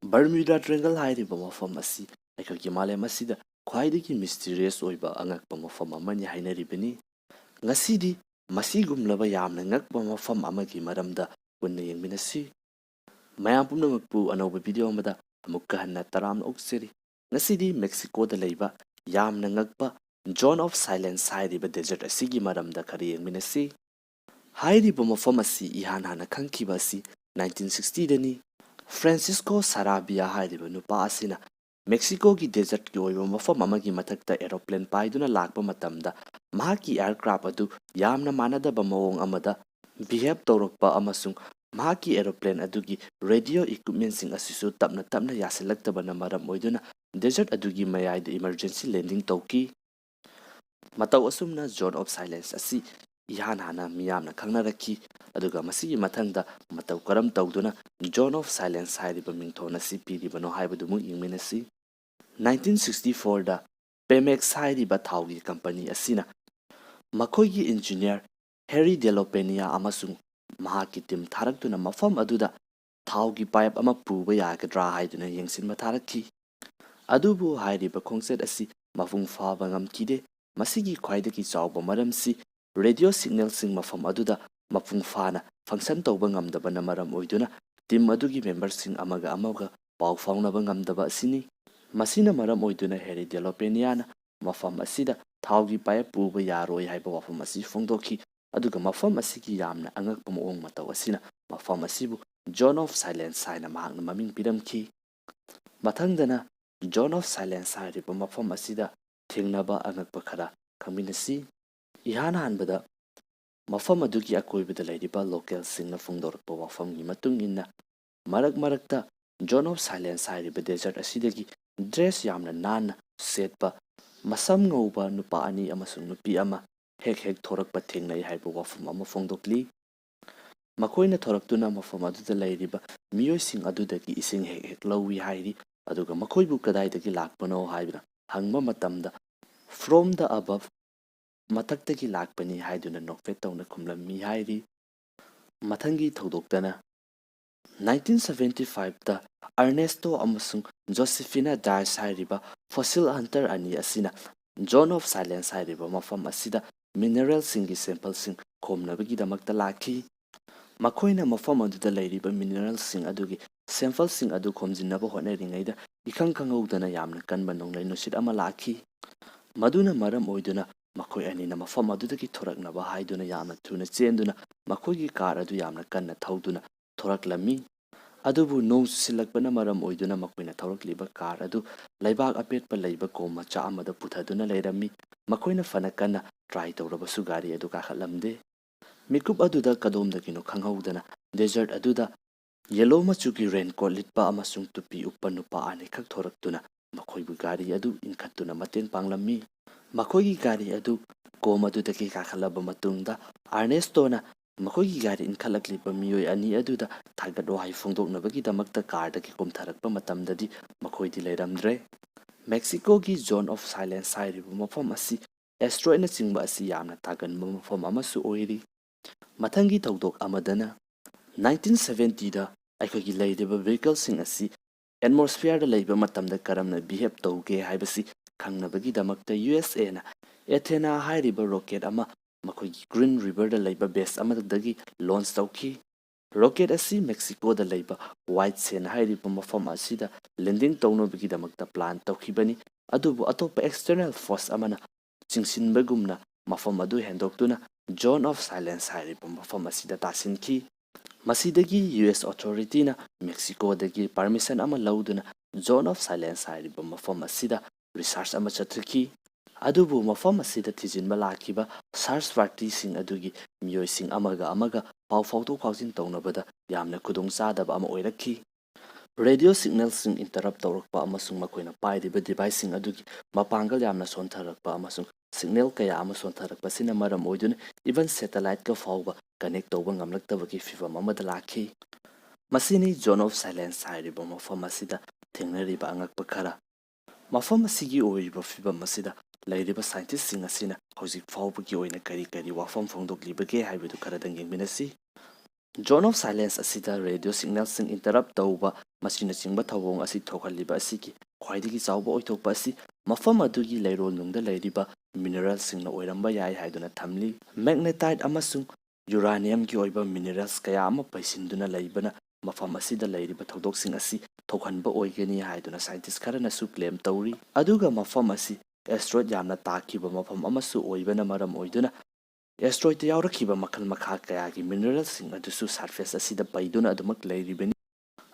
Bermuda Triangle ꯍꯥꯏꯔꯤꯕ ꯃꯐꯝ ꯑꯁꯤ ꯑꯩꯈꯣꯏꯒꯤ ꯃꯥꯂꯦꯝ ꯑꯁꯤꯗ ꯈ꯭ꯋꯥꯏꯗꯒꯤ ꯃꯤꯁꯇꯤꯔꯤꯌꯁ ꯑꯣꯏꯕ ꯑꯉꯛꯄ ꯃꯐꯝ ꯑꯃꯅꯤ ꯍꯥꯏꯅꯔꯤꯕꯅꯤ꯫ ꯉꯁꯤꯗꯤ ꯃꯁꯤꯒꯨꯝꯂꯕ ꯌꯥꯝꯅ ꯉꯛꯄ ꯃꯐꯝ ꯑꯃꯒꯤ ꯃꯔꯝꯗ ꯄꯨꯟꯅ ꯌꯦꯡꯃꯤꯟꯅꯁꯤ꯫ ꯃꯌꯥꯝ ꯄꯨꯝꯅꯃꯛꯄꯨ ꯑꯅꯧꯕ ꯚꯤꯗꯤꯑꯣ ꯑꯃꯗ ꯑꯃꯨꯛꯀ ꯍꯟꯅ ꯇꯔꯥꯝꯅ ꯑꯣꯛꯆꯔꯤ꯫ ꯉꯁꯤꯗꯤ ꯃꯦꯛꯁꯤꯀꯣꯗ ꯂꯩꯕ ꯌꯥꯝꯅ ꯉꯛꯄ ꯖꯣꯟ ꯑꯣꯐ ꯁꯥꯏꯂꯦꯟꯁ ꯍꯥꯏꯔꯤꯕ ꯗꯦꯖꯔꯠ ꯑꯁꯤꯒꯤ ꯃꯔꯝꯗ ꯈꯔ ꯌꯦꯡꯃꯤꯟꯅꯁꯤ꯫ ꯍꯥꯏꯔꯤꯕ ꯃꯐꯝ ꯑꯁꯤ ꯏꯍꯥꯟ ꯍꯥꯟꯅ ꯈꯪꯈꯤꯕ ꯑꯁꯤ 1960ꯗꯅꯤ꯫ ꯐ꯭ꯔꯥꯟꯁꯤꯁꯀꯣ ꯁꯥꯔꯥꯕꯤꯌꯥ ꯍꯥꯏꯔꯤꯕ ꯅꯨꯄꯥ ꯑꯁꯤꯅ ꯃꯦꯛꯁꯤꯀꯣꯒꯤ ꯗꯦꯖꯔꯠꯀꯤ ꯑꯣꯏꯕ ꯃꯐꯝ ꯑꯃꯒꯤ ꯃꯊꯛꯇ ꯑꯦꯔꯣꯄ꯭ꯂꯦꯟ ꯄꯥꯏꯗꯨꯅ ꯂꯥꯛꯄ ꯃꯇꯝꯗ ꯃꯍꯥꯛꯀꯤ ꯑꯦꯌꯔꯀ꯭ꯔꯥꯐ ꯑꯗꯨ ꯌꯥꯝꯅ ꯃꯥꯟꯅꯗꯕ ꯃꯑꯣꯡ ꯑꯃꯗ ꯕꯤꯍꯦꯞ ꯇꯧꯔꯛꯄ ꯑꯃꯁꯨꯡ ꯃꯍꯥꯛꯀꯤ ꯑꯦꯔꯣꯄ꯭ꯂꯦꯟ ꯑꯗꯨꯒꯤ ꯔꯦꯗꯤꯑꯣ ꯏꯀ꯭ꯋꯤꯞꯃꯦꯟꯁꯤꯡ ꯑꯁꯤꯁꯨ ꯇꯞꯅ ꯇꯞꯅ ꯌꯥꯁꯤꯜꯂꯛꯇꯕꯅ ꯃꯔꯝ ꯑꯣꯏꯗꯨꯅ ꯗꯦꯖꯔꯠ ꯑꯗꯨꯒꯤ ꯃꯌꯥꯏꯗ ꯏꯃꯔꯖꯦꯟꯁꯤ ꯂꯦꯟꯗꯤꯡ ꯇꯧꯈꯤ꯫ ꯃꯇꯧ ꯑꯁꯨꯝꯅ ꯖꯣꯟ ꯑꯣꯐ ꯁꯥꯏꯂꯦꯟꯁ ꯑꯁꯤ ꯏꯍꯥꯟ ꯍꯥꯟꯅ ꯃꯤꯌꯥꯝꯅ ꯈꯪꯅꯔꯛꯈꯤ꯫ ꯑꯗꯨꯒ ꯃꯁꯤꯒꯤ ꯃꯊꯪꯗ ꯃꯇꯧ ꯀꯔꯝ ꯇꯧꯗꯨꯅ ꯖꯣꯟ ꯑꯣꯐ ꯁꯥꯏꯂꯦꯟꯁ ꯍꯥꯏꯔꯤꯕ ꯃꯤꯡꯊꯣꯟ ꯑꯁꯤ ꯄꯤꯔꯤꯕꯅꯣ ꯍꯥꯏꯕꯗꯨꯃꯨꯛ ꯌꯦꯡꯃꯤꯟꯅꯁꯤ꯫ 1964ꯗ ꯄꯦꯃꯦꯛꯁ ꯍꯥꯏꯔꯤꯕ ꯊꯥꯎꯒꯤ ꯀꯝꯄꯅꯤ ꯑꯁꯤꯅ ꯃꯈꯣꯏꯒꯤ ꯏꯟꯖꯤꯅꯤꯌꯔ ꯍꯦꯔꯤ ꯗꯦꯂꯣꯄꯦꯅꯤꯌꯥ ꯑꯃꯁꯨꯡ ꯃꯍꯥꯛꯀꯤ ꯇꯤꯝ ꯊꯥꯔꯛꯇꯨꯅ ꯃꯐꯝ ꯑꯗꯨꯗ ꯊꯥꯎꯒꯤ ꯄꯥꯏꯞ ꯑꯃ ꯄꯨꯕ ꯌꯥꯒꯗ꯭ꯔꯥ ꯍꯥꯏꯗꯨꯅ ꯌꯦꯡꯁꯤꯟꯕ ꯊꯥꯔꯛꯈꯤ꯫ ꯑꯗꯨꯕꯨ ꯍꯥꯏꯔꯤꯕ ꯈꯣꯡꯆꯠ ꯑꯁꯤ ꯃꯄꯨꯡ ꯐꯥꯕ ꯉꯝꯈꯤꯗꯦ꯫ ꯃꯁꯤꯒꯤ ꯈ꯭ꯋꯥꯏꯗꯒꯤ ꯆꯥꯎꯕ ꯃꯔꯝꯁꯤ ꯔꯦꯗꯤꯑꯣ ꯁꯤꯒꯅꯦꯜꯁꯤꯡ ꯃꯐꯝ ꯑꯗꯨꯗ ꯃꯄꯨꯡ ꯐꯥꯅ ꯐꯪꯁꯟ ꯇꯧꯕ ꯉꯝꯗꯕꯅ ꯃꯔꯝ ꯑꯣꯏꯗꯨꯅ ꯇꯤꯝ ꯑꯗꯨꯒꯤ ꯃꯦꯝꯕꯔꯁꯤꯡ ꯑꯃꯒ ꯑꯃꯒ ꯄꯥꯎ ꯐꯥꯎꯅꯕ ꯉꯝꯗꯕ ꯑꯁꯤꯅꯤ꯫ ꯃꯁꯤꯅ ꯃꯔꯝ ꯑꯣꯏꯗꯨꯅ ꯍꯦꯔꯤ ꯗꯦꯂꯣꯄꯦꯅꯤꯌꯥꯅ ꯃꯐꯝ ꯑꯁꯤꯗ ꯊꯥꯎꯒꯤ ꯄꯥꯏꯞ ꯄꯨꯕ ꯌꯥꯔꯣꯏ ꯍꯥꯏꯕ ꯋꯥꯐꯝ ꯑꯁꯤ ꯐꯣꯡꯗꯣꯛꯈꯤ꯫ ꯑꯗꯨꯒ ꯃꯐꯝ ꯑꯁꯤꯒꯤ ꯌꯥꯝꯅ ꯑꯉꯛꯄ ꯃꯑꯣꯡ ꯃꯇꯧ ꯑꯁꯤꯅ ꯃꯐꯝ ꯑꯁꯤꯕꯨ ꯖꯣꯟ ꯑꯣꯐ ꯁꯥꯏꯂꯦꯟꯁ ꯍꯥꯏꯅ ꯃꯍꯥꯛꯅ ꯃꯃꯤꯡ ꯄꯤꯔꯝꯈꯤ꯫ ꯃꯊꯪꯗꯅ ꯖꯣꯟ ꯑꯣꯐ ꯁꯥꯏꯂꯦꯟꯁ ꯍꯥꯏꯔꯤꯕ ꯃꯐꯝ ꯑꯁꯤꯗ ꯊꯦꯡꯅꯕ ꯑꯉꯛꯄ ꯈꯔ ꯈꯪꯃꯤꯟꯅꯁꯤ꯫ ꯏꯍꯥꯟ ꯍꯥꯟꯕꯗ ꯃꯐꯝ ꯑꯗꯨꯒꯤ ꯑꯀꯣꯏꯕꯗ ꯂꯩꯔꯤꯕ ꯂꯣꯀꯦꯜꯁꯤꯡꯅ ꯐꯣꯡꯗꯣꯔꯛꯄ ꯋꯥꯐꯝꯒꯤ ꯃꯇꯨꯡ ꯏꯟꯅ ꯃꯔꯛ ꯃꯔꯛꯇ ꯖꯣꯟ ꯑꯣꯐ ꯁꯥꯏꯂꯦꯟꯁ ꯍꯥꯏꯔꯤꯕ ꯗꯦꯖꯔꯠ ꯑꯁꯤꯗꯒꯤ ꯗ꯭ꯔꯦꯁ ꯌꯥꯝꯅ ꯅꯥꯟꯅ ꯁꯦꯠꯄ ꯃꯁꯝ ꯉꯧꯕ ꯅꯨꯄꯥ ꯑꯅꯤ ꯑꯃꯁꯨꯡ ꯅꯨꯄꯤ ꯑꯃ ꯍꯦꯛ ꯍꯦꯛ ꯊꯣꯔꯛꯄ ꯊꯦꯡꯅꯩ ꯍꯥꯏꯕ ꯋꯥꯐꯝ ꯑꯃ ꯐꯣꯡꯗꯣꯛꯂꯤ꯫ ꯃꯈꯣꯏꯅ ꯊꯣꯔꯛꯇꯨꯅ ꯃꯐꯝ ꯑꯗꯨꯗ ꯂꯩꯔꯤꯕ ꯃꯤꯑꯣꯏꯁꯤꯡ ꯑꯗꯨꯗꯒꯤ ꯏꯁꯤꯡ ꯍꯦꯛ ꯍꯦꯛ ꯂꯧꯏ ꯍꯥꯏꯔꯤ꯫ ꯑꯗꯨꯒ ꯃꯈꯣꯏꯕꯨ ꯀꯗꯥꯏꯗꯒꯤ ꯂꯥꯛꯄꯅꯣ ꯍꯥꯏꯕꯅ ꯍꯪꯕ ꯃꯇꯝꯗ ꯐ꯭ꯔꯣꯝ ꯗ ꯑꯕꯞ ꯃꯊꯛꯇꯒꯤ ꯂꯥꯛꯄꯅꯤ ꯍꯥꯏꯗꯨꯅ ꯅꯣꯛꯐꯦꯠ ꯇꯧꯅ ꯈꯨꯝꯂꯝꯃꯤ ꯍꯥꯏꯔꯤ꯫ ꯃꯊꯪꯒꯤ ꯊꯧꯗꯣꯛꯇꯅ 1975ꯗ ꯑꯔꯅꯦꯁꯇꯣ ꯑꯃꯁꯨꯡ ꯖꯣꯁꯦꯐꯤꯅꯥ ꯗꯥꯏꯁ ꯍꯥꯏꯔꯤꯕ ꯐꯣꯁꯤꯜ ꯍꯟꯇꯔ ꯑꯅꯤ ꯑꯁꯤꯅ ꯖꯣꯟ ꯑꯣꯐ ꯁꯥꯏꯂꯦꯟꯁ ꯍꯥꯏꯔꯤꯕ ꯃꯐꯝ ꯑꯁꯤꯗ ꯃꯤꯅꯔꯦꯜꯁꯤꯡꯒꯤ ꯁꯦꯝꯄꯜꯁꯤꯡ ꯈꯣꯝꯅꯕꯒꯤꯗꯃꯛꯇ ꯂꯥꯛꯈꯤ꯫ ꯃꯈꯣꯏꯅ ꯃꯐꯝ ꯑꯗꯨꯗ ꯂꯩꯔꯤꯕ ꯃꯤꯅꯔꯦꯜꯁꯤꯡ ꯑꯗꯨꯒꯤ ꯁꯦꯝꯄꯜꯁꯤꯡ ꯑꯗꯨ ꯈꯣꯝꯖꯤꯟꯅꯕ ꯍꯣꯠꯅꯔꯤꯉꯩꯗ ꯏꯈꯪ ꯈꯪꯍꯧꯗꯅ ꯌꯥꯝꯅ ꯀꯟꯕ ꯅꯣꯡꯂꯩ ꯅꯨꯡꯁꯤꯠ ꯑꯃ ꯂꯥꯛꯈꯤ꯫ ꯃꯗꯨꯅ ꯃꯔꯝ ꯑꯣꯏꯗꯨꯅ ꯃꯈꯣꯏ ꯑꯅꯤꯅ ꯃꯐꯝ ꯑꯗꯨꯗꯒꯤ ꯊꯣꯔꯛꯅꯕ ꯍꯥꯏꯗꯨꯅ ꯌꯥꯝꯅ ꯊꯨꯅ ꯆꯦꯟꯗꯨꯅ ꯃꯈꯣꯏꯒꯤ ꯀꯥꯔ ꯑꯗꯨ ꯌꯥꯝꯅ ꯀꯟꯅ ꯊꯧꯗꯨꯅ ꯊꯣꯔꯛꯂꯝꯃꯤ꯫ ꯑꯗꯨꯕꯨ ꯅꯣꯡ ꯆꯨꯁꯤꯜꯂꯛꯄꯅ ꯃꯔꯝ ꯑꯣꯏꯗꯨꯅ ꯃꯈꯣꯏꯅ ꯊꯧꯔꯛꯂꯤꯕ ꯀꯥꯔ ꯑꯗꯨ ꯂꯩꯕꯥꯛ ꯑꯄꯦꯠꯄ ꯂꯩꯕ ꯀꯣꯝ ꯃꯆꯥ ꯑꯃꯗ ꯄꯨꯊꯗꯨꯅ ꯂꯩꯔꯝꯃꯤ꯫ ꯃꯈꯣꯏꯅ ꯐꯅ ꯀꯟꯅ ꯇ꯭ꯔꯥꯏ ꯇꯧꯔꯕꯁꯨ ꯒꯥꯔꯤ ꯑꯗꯨ ꯀꯥꯈꯠꯂꯝꯗꯦ꯫ ꯃꯤꯀꯨꯞ ꯑꯗꯨꯗ ꯀꯗꯣꯝꯗꯒꯤꯅꯣ ꯈꯪꯍꯧꯗꯅ ꯗꯦꯖꯔꯠ ꯑꯗꯨꯗ ꯌꯦꯜꯂꯣ ꯃꯆꯨꯒꯤ ꯔꯦꯟꯀꯣꯠ ꯂꯤꯠꯄ ꯑꯃꯁꯨꯡ ꯇꯨꯄꯤ ꯎꯞꯄ ꯅꯨꯄꯥ ꯑꯅꯤꯈꯛ ꯊꯣꯔꯛꯇꯨꯅ ꯃꯈꯣꯏꯕꯨ ꯒꯥꯔꯤ ꯑꯗꯨ ꯏꯟꯈꯠꯇꯨꯅ ꯃꯇꯦꯡ ꯄꯥꯡꯂꯝꯃꯤ꯫ ꯃꯈꯣꯏꯒꯤ ꯒꯥꯔꯤ ꯑꯗꯨ ꯀꯣꯝ ꯑꯗꯨꯗꯒꯤ ꯀꯥꯈꯠꯂꯕ ꯃꯇꯨꯡꯗ ꯑꯔꯅꯦꯁꯇꯣꯅ ꯃꯈꯣꯏꯒꯤ ꯒꯥꯔꯤ ꯏꯟꯈꯠꯂꯛꯂꯤꯕ ꯃꯤꯑꯣꯏ ꯑꯅꯤ ꯑꯗꯨꯗ ꯊꯥꯒꯠ ꯋꯥꯍꯩ ꯐꯣꯡꯗꯣꯛꯅꯕꯒꯤꯗꯃꯛꯇ ꯀꯥꯔꯗꯒꯤ ꯀꯨꯝꯊꯔꯛꯄ ꯃꯇꯝꯗꯗꯤ ꯃꯈꯣꯏꯗꯤ ꯂꯩꯔꯝꯗ꯭ꯔꯦ꯫ ꯃꯦꯛꯁꯤꯀꯣꯒꯤ ꯖꯣꯟ ꯑꯣꯐ ꯁꯥꯏꯂꯦꯟꯁ ꯍꯥꯏꯔꯤꯕ ꯃꯐꯝ ꯑꯁꯤ ꯑꯦꯁꯇ꯭ꯔꯣꯏꯗꯅꯆꯤꯡꯕ ꯑꯁꯤ ꯌꯥꯝꯅ ꯇꯥꯒꯟꯕ ꯃꯐꯝ ꯑꯃꯁꯨ ꯑꯣꯏꯔꯤ꯫ ꯃꯊꯪꯒꯤ ꯊꯧꯗꯣꯛ ꯑꯃꯗꯅ 1970ꯗ ꯑꯩꯈꯣꯏꯒꯤ ꯂꯩꯔꯤꯕ ꯚꯦꯍꯤꯀꯜꯁꯤꯡ ꯑꯁꯤ ꯑꯦꯠꯃꯣꯁꯐꯤꯌꯔꯗ ꯂꯩꯕ ꯃꯇꯝꯗ ꯀꯔꯝꯅ ꯕꯤꯍꯦꯞ ꯇꯧꯒꯦ ꯍꯥꯏꯕꯁꯤ ꯈꯪꯅꯕꯒꯤꯗꯃꯛꯇ USAꯅ ꯑꯦꯊꯦꯅꯥ ꯍꯥꯏꯔꯤꯕ ꯔꯣꯀꯦꯠ ꯑꯃ ꯃꯈꯣꯏꯒꯤ ꯒ꯭ꯔꯤꯟ ꯔꯤꯚꯔꯗ ꯂꯩꯕ ꯕꯦꯁ ꯑꯃꯗꯒꯤ ꯂꯣꯟꯆ ꯇꯧꯈꯤ꯫ ꯔꯣꯀꯦꯠ ꯑꯁꯤ ꯃꯦꯛꯁꯤꯀꯣꯗ ꯂꯩꯕ ꯋꯥꯏꯠ ꯁꯦꯟ ꯍꯥꯏꯔꯤꯕ ꯃꯐꯝ ꯑꯁꯤꯗ ꯂꯦꯟꯗꯤꯡ ꯇꯧꯅꯕꯒꯤꯗꯃꯛꯇ ꯄ꯭ꯂꯥꯟ ꯇꯧꯈꯤꯕꯅꯤ꯫ ꯑꯗꯨꯕꯨ ꯑꯇꯣꯞꯄ ꯑꯦꯛꯁꯇꯔꯅꯦꯜ ꯐꯣꯔꯁ ꯑꯃꯅ ꯆꯤꯡꯁꯤꯟꯕꯒꯨꯝꯅ ꯃꯐꯝ ꯑꯗꯨ ꯍꯦꯟꯗꯣꯛꯇꯨꯅ ꯖꯣꯟ ꯑꯣꯐ ꯁꯥꯏꯂꯦꯟꯁ ꯍꯥꯏꯔꯤꯕ ꯃꯐꯝ ꯑꯁꯤꯗ ꯇꯥꯁꯤꯟꯈꯤ꯫ ꯃꯁꯤꯗꯒꯤ US ꯑꯣꯊꯣꯔꯤꯇꯤꯅ ꯃꯦꯛꯁꯤꯀꯣꯗꯒꯤ ꯄꯔꯃꯤꯁꯟ ꯑꯃ ꯂꯧꯗꯨꯅ ꯖꯣꯟ ꯑꯣꯐ ꯁꯥꯏꯂꯦꯟꯁ ꯍꯥꯏꯔꯤꯕ ꯃꯐꯝ ꯑꯁꯤꯗ ꯔꯤꯁꯥꯔꯆ ꯑꯃ ꯆꯠꯊꯈꯤ꯫ ꯑꯗꯨꯕꯨ ꯃꯐꯝ ꯑꯁꯤꯗ ꯊꯤꯖꯤꯟꯕ ꯂꯥꯛꯈꯤꯕ ꯁꯥꯔꯆ ꯄꯥꯔꯇꯤꯁꯤꯡ ꯑꯗꯨꯒꯤ ꯃꯤꯑꯣꯏꯁꯤꯡ ꯑꯃꯒ ꯑꯃꯒ ꯄꯥꯎ ꯐꯥꯎꯗꯣꯛ ꯐꯥꯎꯖꯤꯟ ꯇꯧꯅꯕꯗ ꯌꯥꯝꯅ ꯈꯨꯗꯣꯡꯆꯥꯗꯕ ꯑꯃ ꯑꯣꯏꯔꯛꯈꯤ꯫ ꯔꯦꯗꯤꯑꯣ ꯁꯤꯒꯅꯦꯜꯁꯤꯡ ꯏꯟꯇꯔꯞ ꯇꯧꯔꯛꯄ ꯑꯃꯁꯨꯡ ꯃꯈꯣꯏꯅ ꯄꯥꯏꯔꯤꯕ ꯗꯤꯚꯥꯏꯁꯁꯤꯡ ꯑꯗꯨꯒꯤ ꯃꯄꯥꯡꯒꯜ ꯌꯥꯝꯅ ꯁꯣꯟꯊꯔꯛꯄ ꯑꯃꯁꯨꯡ ꯁꯤꯒꯅꯦꯜ ꯀꯌꯥ ꯑꯃ ꯁꯣꯟꯊꯔꯛꯄꯁꯤꯅ ꯃꯔꯝ ꯑꯣꯏꯗꯨꯅ ꯏꯚꯟ ꯁꯦꯇꯦꯂꯥꯏꯠꯀ ꯐꯥꯎꯕ ꯀꯅꯦꯛ ꯇꯧꯕ ꯉꯝꯂꯛꯇꯕꯒꯤ ꯐꯤꯚꯝ ꯑꯃꯗ ꯂꯥꯛꯈꯤ꯫ ꯃꯁꯤꯅꯤ ꯖꯣꯟ ꯑꯣꯐ ꯁꯥꯏꯂꯦꯟꯁ ꯍꯥꯏꯔꯤꯕ ꯃꯐꯝ ꯑꯁꯤꯗ ꯊꯦꯡꯅꯔꯤꯕ ꯑꯉꯛꯄ ꯈꯔ꯫ ꯃꯐꯝ ꯑꯁꯤꯒꯤ ꯑꯣꯏꯔꯤꯕ ꯐꯤꯚꯝ ꯑꯁꯤꯗ ꯂꯩꯔꯤꯕ ꯁꯥꯏꯟꯇꯤꯁꯁꯤꯡ ꯑꯁꯤꯅ ꯍꯧꯖꯤꯛ ꯐꯥꯎꯕꯒꯤ ꯑꯣꯏꯅ ꯀꯔꯤ ꯀꯔꯤ ꯋꯥꯐꯝ ꯐꯣꯡꯗꯣꯛꯂꯤꯕꯒꯦ ꯍꯥꯏꯕꯗꯨ ꯈꯔꯗꯪ ꯌꯦꯡꯃꯤꯟꯅꯁꯤ꯫ ꯖꯣꯟ ꯑꯣꯐ ꯁꯥꯏꯂꯦꯟꯁ ꯑꯁꯤꯗ ꯔꯦꯗꯤꯑꯣ ꯁꯤꯒꯅꯦꯜꯁꯤꯡ ꯏꯟꯇꯔꯞ ꯇꯧꯕ ꯃꯁꯤꯅꯆꯤꯡꯕ ꯊꯧꯑꯣꯡ ꯑꯁꯤ ꯊꯣꯛꯍꯜꯂꯤꯕ ꯑꯁꯤꯒꯤ ꯈ꯭ꯋꯥꯏꯗꯒꯤ ꯆꯥꯎꯕ ꯑꯣꯏꯊꯣꯛꯄ ꯑꯁꯤ ꯃꯐꯝ ꯑꯗꯨꯒꯤ ꯂꯩꯔꯣꯜꯅꯨꯡꯗ ꯂꯩꯔꯤꯕ ꯃꯤꯅꯔꯦꯜꯁꯤꯡꯅ ꯑꯣꯏꯔꯝꯕ ꯌꯥꯏ ꯍꯥꯏꯗꯨꯅ ꯊꯝꯂꯤ꯫ ꯃꯦꯒꯅꯦꯇꯥꯏꯠ ꯑꯃꯁꯨꯡ ꯌꯨꯔꯥꯅꯤꯌꯝꯒꯤ ꯑꯣꯏꯕ ꯃꯤꯅꯔꯦꯜꯁ ꯀꯌꯥ ꯑꯃ ꯄꯩꯁꯤꯟꯗꯨꯅ ꯂꯩꯕꯅ ꯃꯐꯝ ꯑꯁꯤꯗ ꯂꯩꯔꯤꯕ ꯊꯧꯗꯣꯛꯁꯤꯡ ꯑꯁꯤ ꯊꯣꯛꯍꯟꯕ ꯑꯣꯏꯒꯅꯤ ꯍꯥꯏꯗꯨꯅ ꯁꯥꯏꯟꯇꯤꯁ ꯈꯔꯅꯁꯨ ꯀ꯭ꯂꯦꯝ ꯇꯧꯔꯤ꯫ ꯑꯗꯨꯒ ꯃꯐꯝ ꯑꯁꯤ ꯑꯦꯁꯇ꯭ꯔꯣꯏꯗ ꯌꯥꯝꯅ ꯇꯥꯈꯤꯕ ꯃꯐꯝ ꯑꯃꯁꯨ ꯑꯣꯏꯕꯅ ꯃꯔꯝ ꯑꯣꯏꯗꯨꯅ ꯑꯦꯁꯇ꯭ꯔꯣꯏꯗꯇ ꯌꯥꯎꯔꯛꯈꯤꯕ ꯃꯈꯜ ꯃꯈꯥ ꯀꯌꯥꯒꯤ ꯃꯤꯅꯔꯦꯜꯁꯤꯡ ꯑꯗꯨꯁꯨ ꯁꯔꯐꯦꯁ ꯑꯁꯤꯗ ꯄꯩꯗꯨꯅ ꯑꯗꯨꯃꯛ ꯂꯩꯔꯤꯕꯅꯤ꯫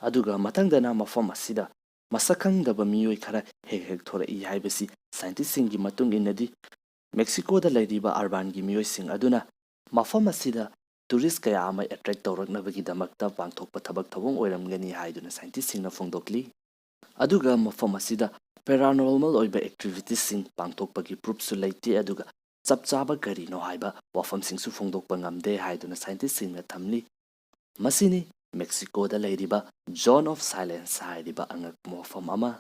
ꯑꯗꯨꯒ ꯃꯊꯪꯗꯅ ꯃꯐꯝ ꯑꯁꯤꯗ ꯃꯁꯛ ꯈꯪꯗꯕ ꯃꯤꯑꯣꯏ ꯈꯔ ꯍꯦꯛ ꯍꯦꯛ ꯊꯣꯔꯛꯏ ꯍꯥꯏꯕꯁꯤ ꯁꯥꯏꯟꯇꯤꯁꯁꯤꯡꯒꯤ ꯃꯇꯨꯡ ꯏꯟꯅꯗꯤ ꯃꯦꯛꯁꯤꯀꯣꯗ ꯂꯩꯔꯤꯕ ꯑꯔꯕꯥꯟꯒꯤ ꯃꯤꯑꯣꯏꯁꯤꯡ ꯑꯗꯨꯅ ꯃꯐꯝ ꯑꯁꯤꯗ ꯇꯨꯔꯤꯁ ꯀꯌꯥ ꯑꯃ ꯑꯦꯇ꯭ꯔꯦꯛ ꯇꯧꯔꯛꯅꯕꯒꯤꯗꯃꯛꯇ ꯄꯥꯡꯊꯣꯛꯄ ꯊꯕꯛ ꯊꯧꯑꯣꯡ ꯑꯣꯏꯔꯝꯒꯅꯤ ꯍꯥꯏꯗꯨꯅ ꯁꯥꯏꯟꯇꯤꯁꯁꯤꯡꯅ ꯐꯣꯡꯗꯣꯛꯂꯤ꯫ ꯑꯗꯨꯒ ꯃꯐꯝ ꯑꯁꯤꯗ ꯄꯦꯔꯥꯅꯣꯔꯃꯦꯜ ꯑꯣꯏꯕ ꯑꯦꯛꯇꯤꯚꯤꯇꯤꯁꯁꯤꯡ ꯄꯥꯡꯊꯣꯛꯄꯒꯤ ꯄ꯭ꯔꯨꯐꯁꯨ ꯂꯩꯇꯦ ꯑꯗꯨꯒ ꯆꯞ ꯆꯥꯕ ꯀꯔꯤꯅꯣ ꯍꯥꯏꯕ ꯋꯥꯐꯝꯁꯤꯡꯁꯨ ꯐꯣꯡꯗꯣꯛꯄ ꯉꯝꯗꯦ ꯍꯥꯏꯗꯨꯅ ꯁꯥꯏꯟꯇꯤꯁꯁꯤꯡꯅ ꯊꯝꯂꯤ꯫ ꯃꯁꯤꯅꯤ ꯃꯦꯛꯁꯤꯀꯣꯗ ꯂꯩꯔꯤꯕ ꯖꯣꯟ ꯑꯣꯐ ꯁꯥꯏꯂꯦꯟꯁ ꯍꯥꯏꯔꯤꯕ ꯑꯉꯛꯄ ꯃꯐꯝ ꯑꯃ꯫